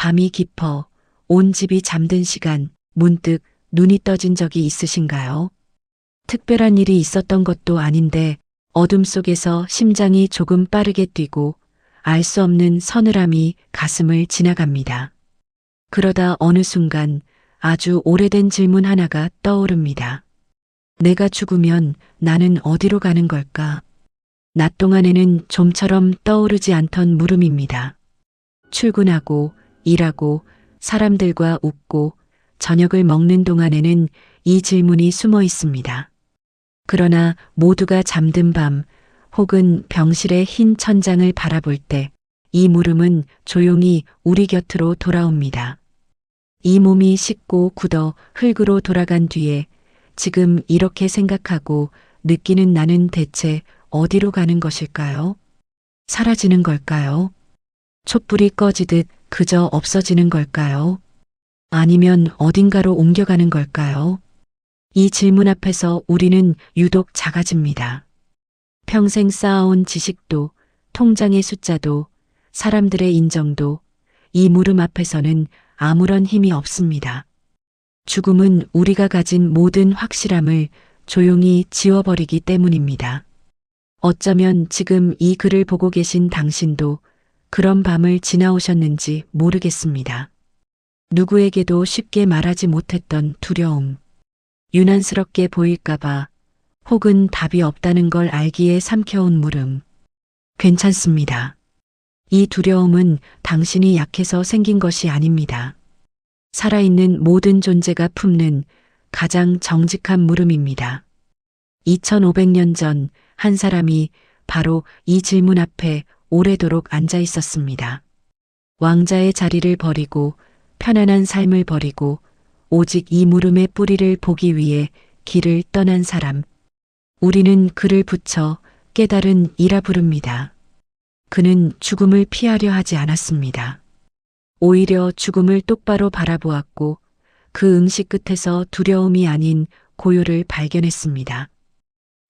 밤이 깊어 온 집이 잠든 시간 문득 눈이 떠진 적이 있으신가요? 특별한 일이 있었던 것도 아닌데 어둠 속에서 심장이 조금 빠르게 뛰고 알 수 없는 서늘함이 가슴을 지나갑니다. 그러다 어느 순간 아주 오래된 질문 하나가 떠오릅니다. 내가 죽으면 나는 어디로 가는 걸까? 낮 동안에는 좀처럼 떠오르지 않던 물음입니다. 출근하고 일하고 사람들과 웃고 저녁을 먹는 동안에는 이 질문이 숨어 있습니다. 그러나 모두가 잠든 밤 혹은 병실의 흰 천장을 바라볼 때 이 물음은 조용히 우리 곁으로 돌아옵니다. 이 몸이 식고 굳어 흙으로 돌아간 뒤에 지금 이렇게 생각하고 느끼는 나는 대체 어디로 가는 것일까요? 사라지는 걸까요? 촛불이 꺼지듯 그저 없어지는 걸까요? 아니면 어딘가로 옮겨가는 걸까요? 이 질문 앞에서 우리는 유독 작아집니다. 평생 쌓아온 지식도, 통장의 숫자도, 사람들의 인정도 이 물음 앞에서는 아무런 힘이 없습니다. 죽음은 우리가 가진 모든 확실함을 조용히 지워버리기 때문입니다. 어쩌면 지금 이 글을 보고 계신 당신도 그런 밤을 지나오셨는지 모르겠습니다. 누구에게도 쉽게 말하지 못했던 두려움, 유난스럽게 보일까봐 혹은 답이 없다는 걸 알기에 삼켜온 물음. 괜찮습니다. 이 두려움은 당신이 약해서 생긴 것이 아닙니다. 살아있는 모든 존재가 품는 가장 정직한 물음입니다. 2500년 전 한 사람이 바로 이 질문 앞에 오래도록 앉아 있었습니다. 왕자의 자리를 버리고 편안한 삶을 버리고 오직 이 물음의 뿌리를 보기 위해 길을 떠난 사람. 우리는 그를 붙여 깨달은 이라 부릅니다. 그는 죽음을 피하려 하지 않았습니다. 오히려 죽음을 똑바로 바라보았고 그 응시 끝에서 두려움이 아닌 고요를 발견했습니다.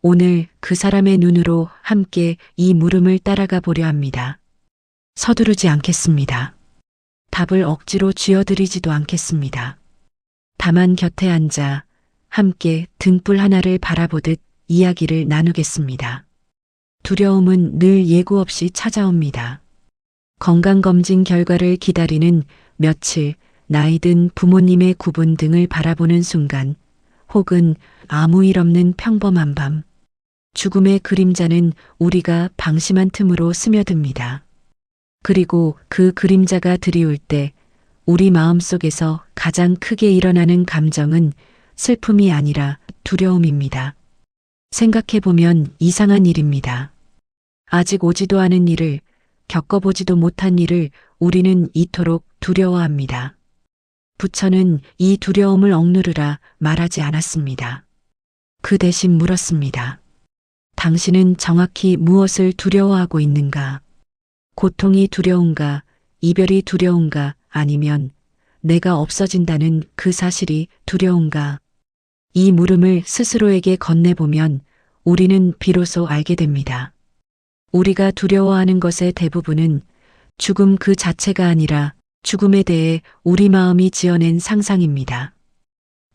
오늘 그 사람의 눈으로 함께 이 물음을 따라가 보려 합니다. 서두르지 않겠습니다. 답을 억지로 쥐어드리지도 않겠습니다. 다만 곁에 앉아 함께 등불 하나를 바라보듯 이야기를 나누겠습니다. 두려움은 늘 예고 없이 찾아옵니다. 건강검진 결과를 기다리는 며칠, 나이 든 부모님의 구분 등을 바라보는 순간, 혹은 아무 일 없는 평범한 밤, 죽음의 그림자는 우리가 방심한 틈으로 스며듭니다. 그리고 그 그림자가 드리울 때 우리 마음속에서 가장 크게 일어나는 감정은 슬픔이 아니라 두려움입니다. 생각해보면 이상한 일입니다. 아직 오지도 않은 일을, 겪어보지도 못한 일을 우리는 이토록 두려워합니다. 부처는 이 두려움을 억누르라 말하지 않았습니다. 그 대신 물었습니다. 당신은 정확히 무엇을 두려워하고 있는가? 고통이 두려운가? 이별이 두려운가? 아니면 내가 없어진다는 그 사실이 두려운가? 이 물음을 스스로에게 건네보면 우리는 비로소 알게 됩니다. 우리가 두려워하는 것의 대부분은 죽음 그 자체가 아니라 죽음에 대해 우리 마음이 지어낸 상상입니다.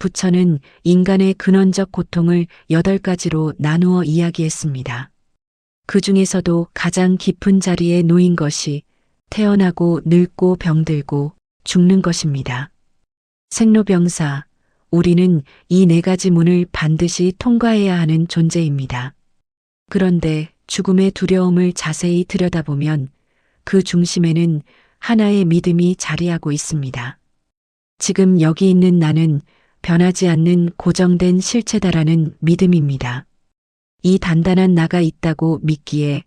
부처는 인간의 근원적 고통을 8가지로 나누어 이야기했습니다. 그 중에서도 가장 깊은 자리에 놓인 것이 태어나고 늙고 병들고 죽는 것입니다. 생로병사, 우리는 이 4가지 문을 반드시 통과해야 하는 존재입니다. 그런데 죽음의 두려움을 자세히 들여다보면 그 중심에는 하나의 믿음이 자리하고 있습니다. 지금 여기 있는 나는 변하지 않는 고정된 실체다라는 믿음입니다. 이 단단한 나가 있다고 믿기에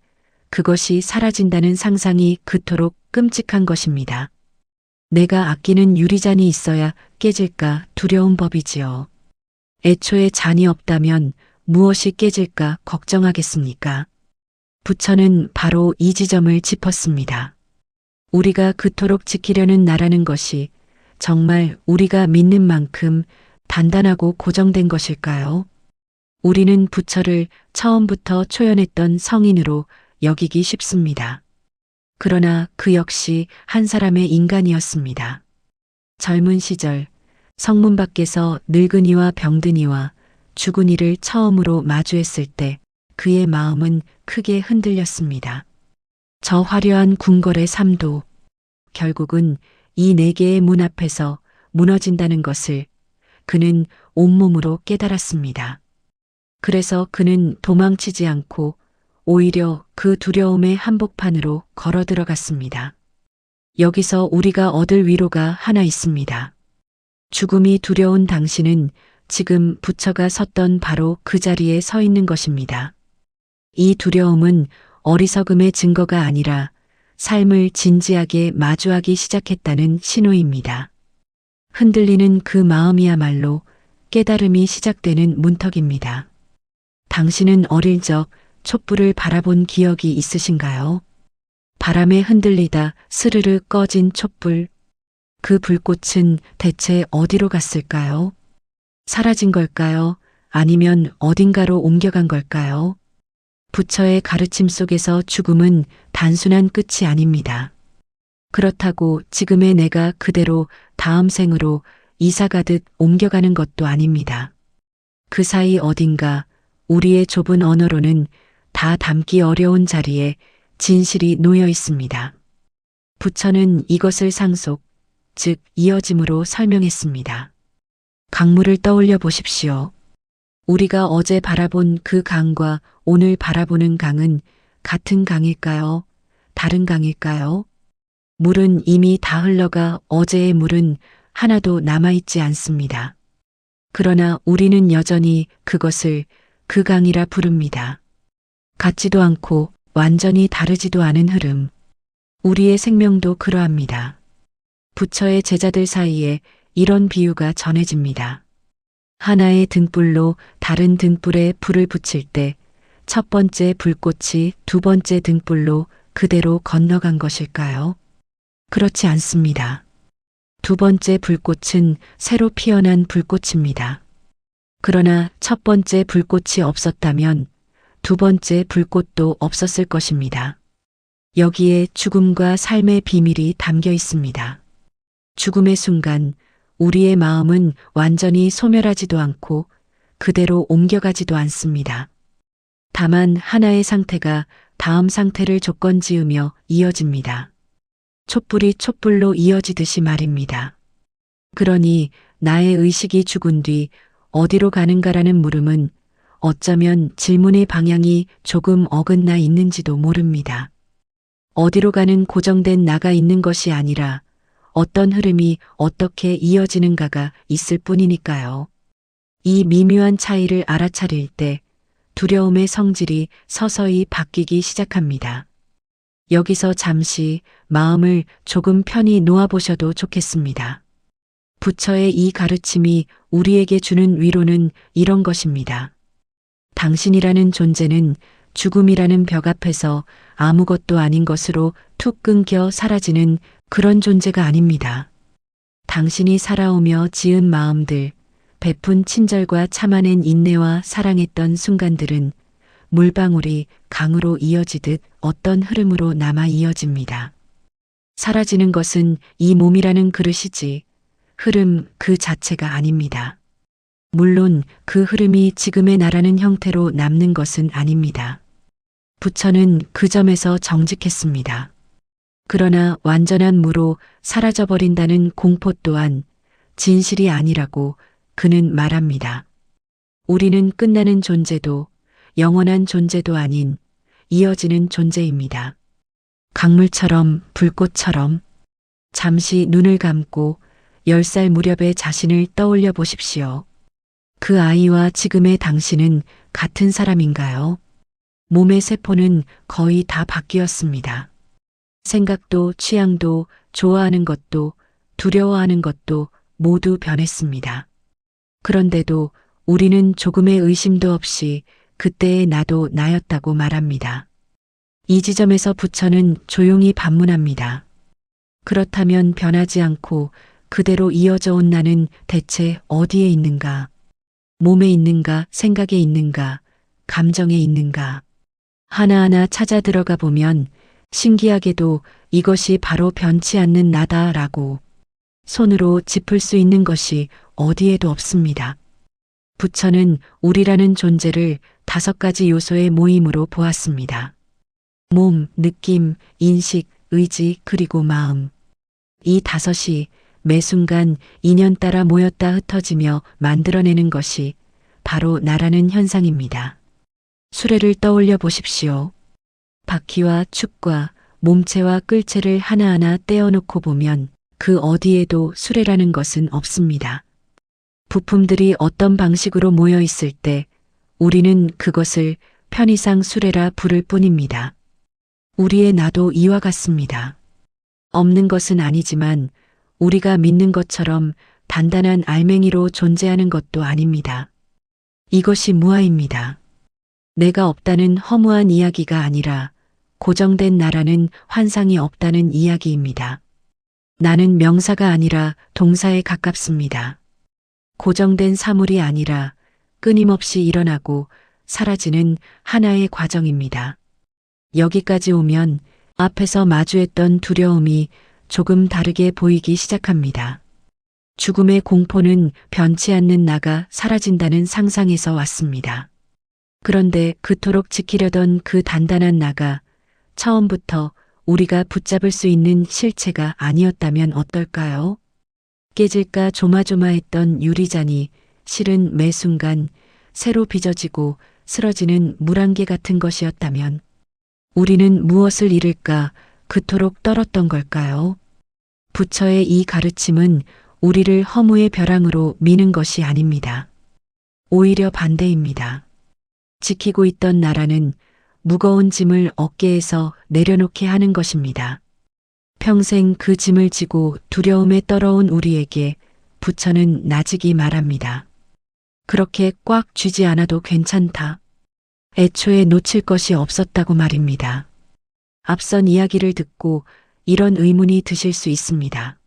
그것이 사라진다는 상상이 그토록 끔찍한 것입니다. 내가 아끼는 유리잔이 있어야 깨질까 두려운 법이지요. 애초에 잔이 없다면 무엇이 깨질까 걱정하겠습니까? 부처는 바로 이 지점을 짚었습니다. 우리가 그토록 지키려는 나라는 것이 정말 우리가 믿는 만큼 단단하고 고정된 것일까요? 우리는 부처를 처음부터 초연했던 성인으로 여기기 쉽습니다. 그러나 그 역시 한 사람의 인간이었습니다. 젊은 시절 성문 밖에서 늙은이와 병든이와 죽은이를 처음으로 마주했을 때 그의 마음은 크게 흔들렸습니다. 저 화려한 궁궐의 삶도 결국은 이 네 개의 문 앞에서 무너진다는 것을 그는 온몸으로 깨달았습니다. 그래서 그는 도망치지 않고 오히려 그 두려움의 한복판으로 걸어 들어갔습니다. 여기서 우리가 얻을 위로가 하나 있습니다. 죽음이 두려운 당신은 지금 부처가 섰던 바로 그 자리에 서 있는 것입니다. 이 두려움은 어리석음의 증거가 아니라 삶을 진지하게 마주하기 시작했다는 신호입니다. 흔들리는 그 마음이야말로 깨달음이 시작되는 문턱입니다. 당신은 어릴 적 촛불을 바라본 기억이 있으신가요? 바람에 흔들리다 스르르 꺼진 촛불. 그 불꽃은 대체 어디로 갔을까요? 사라진 걸까요? 아니면 어딘가로 옮겨간 걸까요? 부처의 가르침 속에서 죽음은 단순한 끝이 아닙니다. 그렇다고 지금의 내가 그대로 다음 생으로 이사가듯 옮겨가는 것도 아닙니다. 그 사이 어딘가 우리의 좁은 언어로는 다 담기 어려운 자리에 진실이 놓여 있습니다. 부처는 이것을 상속, 즉 이어짐으로 설명했습니다. 강물을 떠올려 보십시오. 우리가 어제 바라본 그 강과 오늘 바라보는 강은 같은 강일까요? 다른 강일까요? 물은 이미 다 흘러가 어제의 물은 하나도 남아있지 않습니다. 그러나 우리는 여전히 그것을 그 강이라 부릅니다. 같지도 않고 완전히 다르지도 않은 흐름. 우리의 생명도 그러합니다. 부처의 제자들 사이에 이런 비유가 전해집니다. 하나의 등불로 다른 등불에 불을 붙일 때 첫 번째 불꽃이 두 번째 등불로 그대로 건너간 것일까요? 그렇지 않습니다. 두 번째 불꽃은 새로 피어난 불꽃입니다. 그러나 첫 번째 불꽃이 없었다면 두 번째 불꽃도 없었을 것입니다. 여기에 죽음과 삶의 비밀이 담겨 있습니다. 죽음의 순간 우리의 마음은 완전히 소멸하지도 않고 그대로 옮겨가지도 않습니다. 다만 하나의 상태가 다음 상태를 조건 지으며 이어집니다. 촛불이 촛불로 이어지듯이 말입니다. 그러니 나의 의식이 죽은 뒤 어디로 가는가라는 물음은 어쩌면 질문의 방향이 조금 어긋나 있는지도 모릅니다. 어디로 가는 고정된 나가 있는 것이 아니라 어떤 흐름이 어떻게 이어지는가가 있을 뿐이니까요. 이 미묘한 차이를 알아차릴 때 두려움의 성질이 서서히 바뀌기 시작합니다. 여기서 잠시 마음을 조금 편히 놓아보셔도 좋겠습니다. 부처의 이 가르침이 우리에게 주는 위로는 이런 것입니다. 당신이라는 존재는 죽음이라는 벽 앞에서 아무것도 아닌 것으로 툭 끊겨 사라지는 그런 존재가 아닙니다. 당신이 살아오며 지은 마음들, 베푼 친절과 참아낸 인내와 사랑했던 순간들은 물방울이 강으로 이어지듯 어떤 흐름으로 남아 이어집니다. 사라지는 것은 이 몸이라는 그릇이지 흐름 그 자체가 아닙니다. 물론 그 흐름이 지금의 나라는 형태로 남는 것은 아닙니다. 부처는 그 점에서 정직했습니다. 그러나 완전한 무로 사라져버린다는 공포 또한 진실이 아니라고 그는 말합니다. 우리는 끝나는 존재도 영원한 존재도 아닌 이어지는 존재입니다. 강물처럼 불꽃처럼 잠시 눈을 감고 10살 무렵의 자신을 떠올려 보십시오. 그 아이와 지금의 당신은 같은 사람인가요? 몸의 세포는 거의 다 바뀌었습니다. 생각도 취향도 좋아하는 것도 두려워하는 것도 모두 변했습니다. 그런데도 우리는 조금의 의심도 없이 그때의 나도 나였다고 말합니다. 이 지점에서 부처는 조용히 반문합니다. 그렇다면 변하지 않고 그대로 이어져 온 나는 대체 어디에 있는가? 몸에 있는가? 생각에 있는가? 감정에 있는가? 하나하나 찾아 들어가 보면 신기하게도 이것이 바로 변치 않는 나다라고 손으로 짚을 수 있는 것이 어디에도 없습니다. 부처는 우리라는 존재를 5가지 요소의 모임으로 보았습니다. 몸, 느낌, 인식, 의지, 그리고 마음. 이 5이 매 순간 인연 따라 모였다 흩어지며 만들어내는 것이 바로 나라는 현상입니다. 수레를 떠올려 보십시오. 바퀴와 축과 몸체와 끌체를 하나하나 떼어놓고 보면 그 어디에도 수레라는 것은 없습니다. 부품들이 어떤 방식으로 모여 있을 때 우리는 그것을 편의상 수레라 부를 뿐입니다. 우리의 나도 이와 같습니다. 없는 것은 아니지만 우리가 믿는 것처럼 단단한 알맹이로 존재하는 것도 아닙니다. 이것이 무아입니다. 내가 없다는 허무한 이야기가 아니라 고정된 나라는 환상이 없다는 이야기입니다. 나는 명사가 아니라 동사에 가깝습니다. 고정된 사물이 아니라 끊임없이 일어나고 사라지는 하나의 과정입니다. 여기까지 오면 앞에서 마주했던 두려움이 조금 다르게 보이기 시작합니다. 죽음의 공포는 변치 않는 나가 사라진다는 상상에서 왔습니다. 그런데 그토록 지키려던 그 단단한 나가 처음부터 우리가 붙잡을 수 있는 실체가 아니었다면 어떨까요? 깨질까 조마조마했던 유리잔이 실은 매 순간 새로 빚어지고 쓰러지는 물안개 같은 것이었다면 우리는 무엇을 잃을까 그토록 떨었던 걸까요? 부처의 이 가르침은 우리를 허무의 벼랑으로 미는 것이 아닙니다. 오히려 반대입니다. 지키고 있던 나라는 무거운 짐을 어깨에서 내려놓게 하는 것입니다. 평생 그 짐을 지고 두려움에 떨어온 우리에게 부처는 나직이 말합니다. 그렇게 꽉 쥐지 않아도 괜찮다. 애초에 놓칠 것이 없었다고 말입니다. 앞선 이야기를 듣고 이런 의문이 드실 수 있습니다.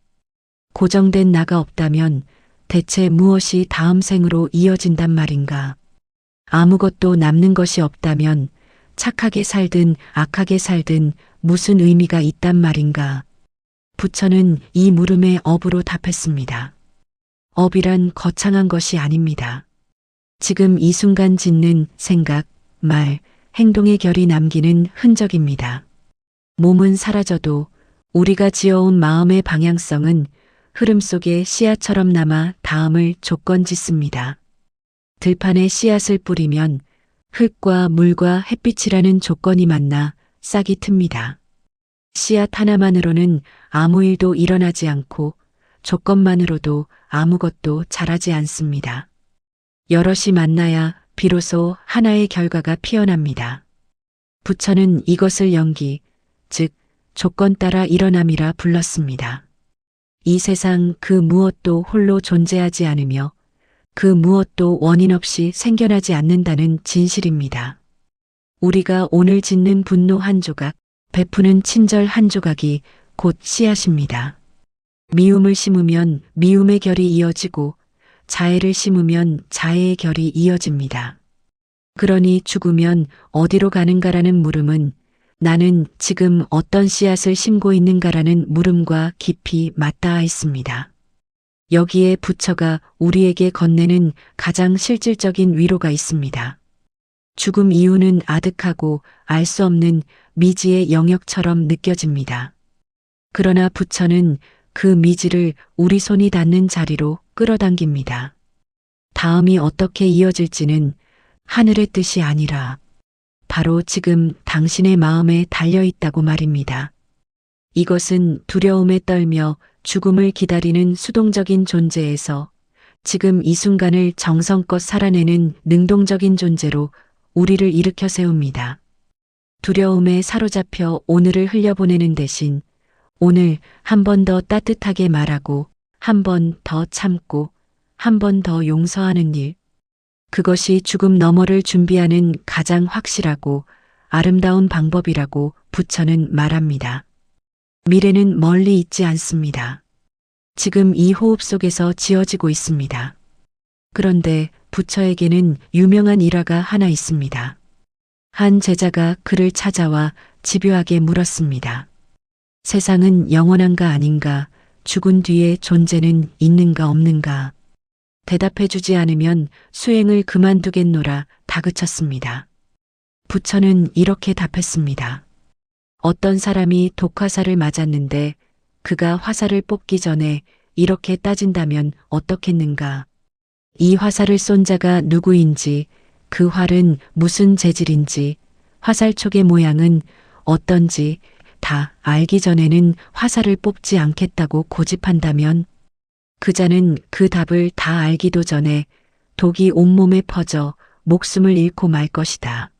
고정된 나가 없다면 대체 무엇이 다음 생으로 이어진단 말인가? 아무것도 남는 것이 없다면 착하게 살든 악하게 살든 무슨 의미가 있단 말인가? 부처는 이 물음에 업으로 답했습니다. 업이란 거창한 것이 아닙니다. 지금 이 순간 짓는 생각, 말, 행동의 결이 남기는 흔적입니다. 몸은 사라져도 우리가 지어온 마음의 방향성은 흐름 속에 씨앗처럼 남아 다음을 조건짓습니다. 들판에 씨앗을 뿌리면 흙과 물과 햇빛이라는 조건이 만나 싹이 틉니다. 씨앗 하나만으로는 아무 일도 일어나지 않고 조건만으로도 아무것도 자라지 않습니다. 여럿이 만나야 비로소 하나의 결과가 피어납니다. 부처는 이것을 연기, 즉 조건 따라 일어남이라 불렀습니다. 이 세상 그 무엇도 홀로 존재하지 않으며 그 무엇도 원인 없이 생겨나지 않는다는 진실입니다. 우리가 오늘 짓는 분노 한 조각, 베푸는 친절 한 조각이 곧 씨앗입니다. 미움을 심으면 미움의 결이 이어지고 자애를 심으면 자애의 결이 이어집니다. 그러니 죽으면 어디로 가는가라는 물음은 나는 지금 어떤 씨앗을 심고 있는가라는 물음과 깊이 맞닿아 있습니다. 여기에 부처가 우리에게 건네는 가장 실질적인 위로가 있습니다. 죽음 이유는 아득하고 알 수 없는 미지의 영역처럼 느껴집니다. 그러나 부처는 그 미지를 우리 손이 닿는 자리로 끌어당깁니다. 다음이 어떻게 이어질지는 하늘의 뜻이 아니라 바로 지금 당신의 마음에 달려 있다고 말입니다. 이것은 두려움에 떨며 죽음을 기다리는 수동적인 존재에서 지금 이 순간을 정성껏 살아내는 능동적인 존재로 우리를 일으켜 세웁니다. 두려움에 사로잡혀 오늘을 흘려보내는 대신 오늘 한 번 더 따뜻하게 말하고 한 번 더 참고 한 번 더 용서하는 일. 그것이 죽음 너머를 준비하는 가장 확실하고 아름다운 방법이라고 부처는 말합니다. 미래는 멀리 있지 않습니다. 지금 이 호흡 속에서 지어지고 있습니다. 그런데 부처에게는 유명한 일화가 하나 있습니다. 한 제자가 그를 찾아와 집요하게 물었습니다. 세상은 영원한가 아닌가, 죽은 뒤에 존재는 있는가 없는가. 대답해주지 않으면 수행을 그만두겠노라 다그쳤습니다. 부처는 이렇게 답했습니다. 어떤 사람이 독화살을 맞았는데 그가 화살을 뽑기 전에 이렇게 따진다면 어떻겠는가. 이 화살을 쏜 자가 누구인지, 그 활은 무슨 재질인지, 화살촉의 모양은 어떤지 다 알기 전에는 화살을 뽑지 않겠다고 고집한다면 그 자는 그 답을 다 알기도 전에 독이 온몸에 퍼져 목숨을 잃고 말 것이다.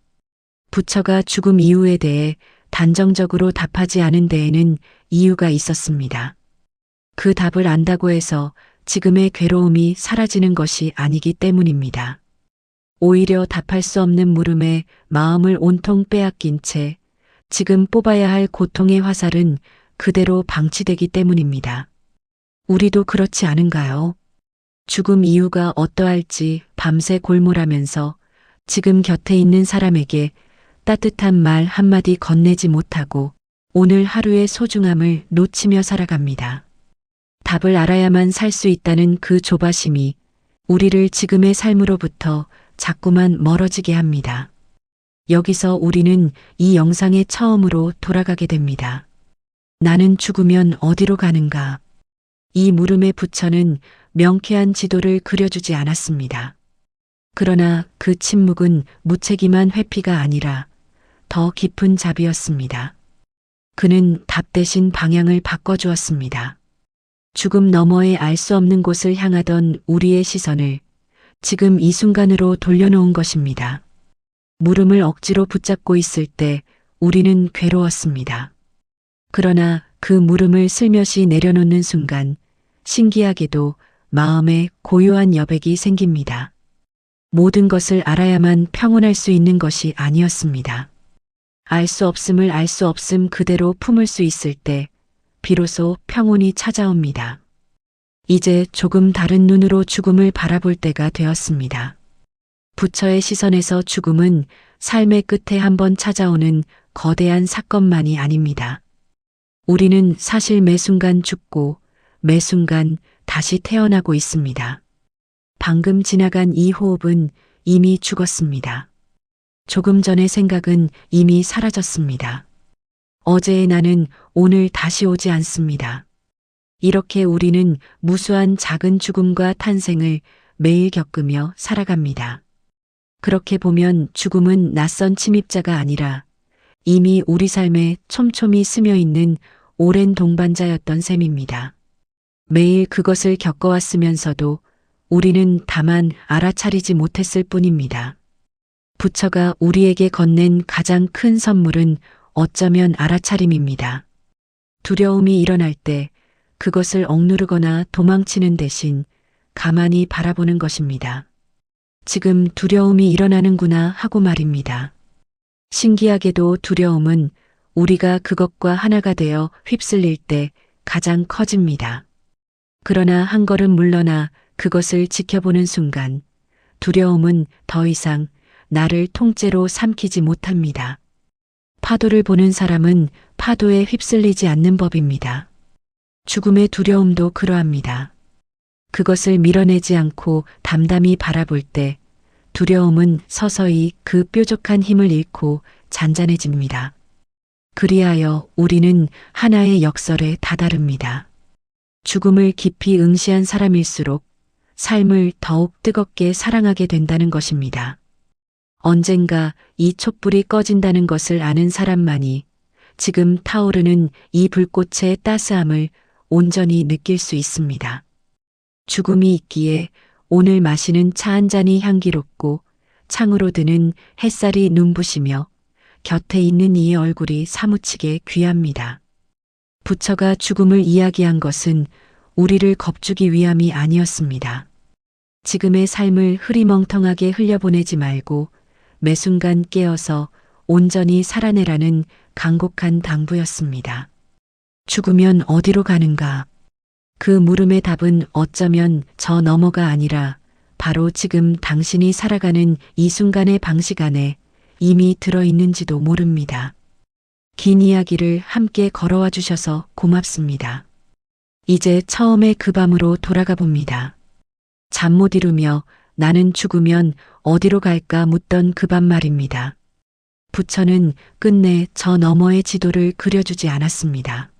부처가 죽음 이유에 대해 단정적으로 답하지 않은 데에는 이유가 있었습니다. 그 답을 안다고 해서 지금의 괴로움이 사라지는 것이 아니기 때문입니다. 오히려 답할 수 없는 물음에 마음을 온통 빼앗긴 채 지금 뽑아야 할 고통의 화살은 그대로 방치되기 때문입니다. 우리도 그렇지 않은가요? 죽음 이유가 어떠할지 밤새 골몰하면서 지금 곁에 있는 사람에게 따뜻한 말 한마디 건네지 못하고 오늘 하루의 소중함을 놓치며 살아갑니다. 답을 알아야만 살 수 있다는 그 조바심이 우리를 지금의 삶으로부터 자꾸만 멀어지게 합니다. 여기서 우리는 이 영상의 처음으로 돌아가게 됩니다. 나는 죽으면 어디로 가는가? 이 물음에 부처는 명쾌한 지도를 그려주지 않았습니다. 그러나 그 침묵은 무책임한 회피가 아니라 더 깊은 자비였습니다. 그는 답 대신 방향을 바꿔주었습니다. 죽음 너머에 알 수 없는 곳을 향하던 우리의 시선을 지금 이 순간으로 돌려놓은 것입니다. 물음을 억지로 붙잡고 있을 때 우리는 괴로웠습니다. 그러나 그 물음을 슬며시 내려놓는 순간 신기하게도 마음에 고요한 여백이 생깁니다. 모든 것을 알아야만 평온할 수 있는 것이 아니었습니다. 알 수 없음을 알 수 없음 그대로 품을 수 있을 때 비로소 평온이 찾아옵니다. 이제 조금 다른 눈으로 죽음을 바라볼 때가 되었습니다. 부처의 시선에서 죽음은 삶의 끝에 한번 찾아오는 거대한 사건만이 아닙니다. 우리는 사실 매 순간 죽고 매 순간 다시 태어나고 있습니다. 방금 지나간 이 호흡은 이미 죽었습니다. 조금 전의 생각은 이미 사라졌습니다. 어제의 나는 오늘 다시 오지 않습니다. 이렇게 우리는 무수한 작은 죽음과 탄생을 매일 겪으며 살아갑니다. 그렇게 보면 죽음은 낯선 침입자가 아니라 이미 우리 삶에 촘촘히 스며 있는 오랜 동반자였던 셈입니다. 매일 그것을 겪어왔으면서도 우리는 다만 알아차리지 못했을 뿐입니다. 부처가 우리에게 건넨 가장 큰 선물은 어쩌면 알아차림입니다. 두려움이 일어날 때 그것을 억누르거나 도망치는 대신 가만히 바라보는 것입니다. 지금 두려움이 일어나는구나 하고 말입니다. 신기하게도 두려움은 우리가 그것과 하나가 되어 휩쓸릴 때 가장 커집니다. 그러나 한 걸음 물러나 그것을 지켜보는 순간 두려움은 더 이상 나를 통째로 삼키지 못합니다. 파도를 보는 사람은 파도에 휩쓸리지 않는 법입니다. 죽음의 두려움도 그러합니다. 그것을 밀어내지 않고 담담히 바라볼 때 두려움은 서서히 그 뾰족한 힘을 잃고 잔잔해집니다. 그리하여 우리는 하나의 역설에 다다릅니다. 죽음을 깊이 응시한 사람일수록 삶을 더욱 뜨겁게 사랑하게 된다는 것입니다. 언젠가 이 촛불이 꺼진다는 것을 아는 사람만이 지금 타오르는 이 불꽃의 따스함을 온전히 느낄 수 있습니다. 죽음이 있기에 오늘 마시는 차 한 잔이 향기롭고 창으로 드는 햇살이 눈부시며 곁에 있는 이의 얼굴이 사무치게 귀합니다. 부처가 죽음을 이야기한 것은 우리를 겁주기 위함이 아니었습니다. 지금의 삶을 흐리멍텅하게 흘려보내지 말고 매 순간 깨어서 온전히 살아내라는 간곡한 당부였습니다. 죽으면 어디로 가는가? 그 물음의 답은 어쩌면 저 너머가 아니라 바로 지금 당신이 살아가는 이 순간의 방식 안에 이미 들어있는지도 모릅니다. 긴 이야기를 함께 걸어와 주셔서 고맙습니다. 이제 처음의 그 밤으로 돌아가 봅니다. 잠 못 이루며 나는 죽으면 어디로 갈까 묻던 그 밤 말입니다. 부처는 끝내 저 너머의 지도를 그려주지 않았습니다.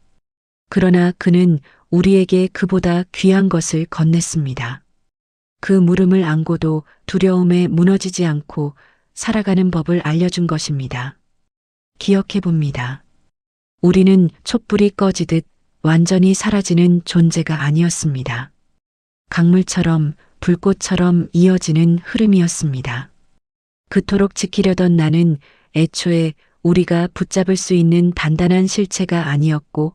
그러나 그는 우리에게 그보다 귀한 것을 건넸습니다. 그 물음을 안고도 두려움에 무너지지 않고 살아가는 법을 알려준 것입니다. 기억해 봅니다. 우리는 촛불이 꺼지듯 완전히 사라지는 존재가 아니었습니다. 강물처럼 불꽃처럼 이어지는 흐름이었습니다. 그토록 지키려던 나는 애초에 우리가 붙잡을 수 있는 단단한 실체가 아니었고,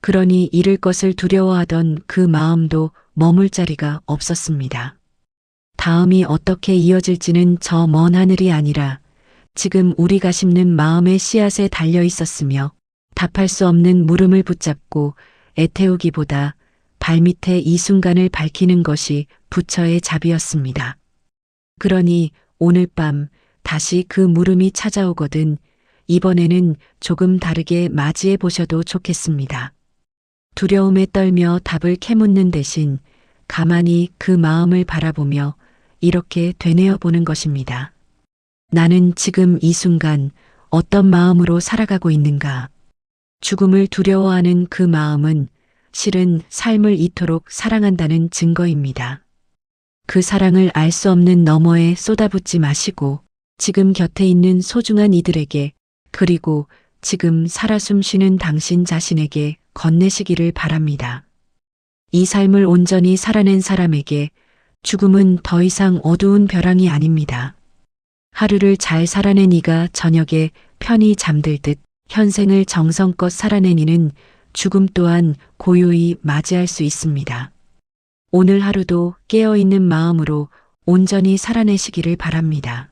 그러니 잃을 것을 두려워하던 그 마음도 머물 자리가 없었습니다. 다음이 어떻게 이어질지는 저 먼 하늘이 아니라 지금 우리가 심는 마음의 씨앗에 달려 있었으며, 답할 수 없는 물음을 붙잡고 애태우기보다 발밑에 이 순간을 밝히는 것이 부처의 자비였습니다. 그러니 오늘 밤 다시 그 물음이 찾아오거든 이번에는 조금 다르게 맞이해 보셔도 좋겠습니다. 두려움에 떨며 답을 캐묻는 대신 가만히 그 마음을 바라보며 이렇게 되뇌어 보는 것입니다. 나는 지금 이 순간 어떤 마음으로 살아가고 있는가? 죽음을 두려워하는 그 마음은 실은 삶을 이토록 사랑한다는 증거입니다. 그 사랑을 알 수 없는 너머에 쏟아붓지 마시고 지금 곁에 있는 소중한 이들에게 그리고 지금 살아 숨쉬는 당신 자신에게 건네시기를 바랍니다. 이 삶을 온전히 살아낸 사람에게 죽음은 더 이상 어두운 벼랑이 아닙니다. 하루를 잘 살아낸 이가 저녁에 편히 잠들듯 현생을 정성껏 살아낸 이는 죽음 또한 고요히 맞이할 수 있습니다. 오늘 하루도 깨어있는 마음으로 온전히 살아내시기를 바랍니다.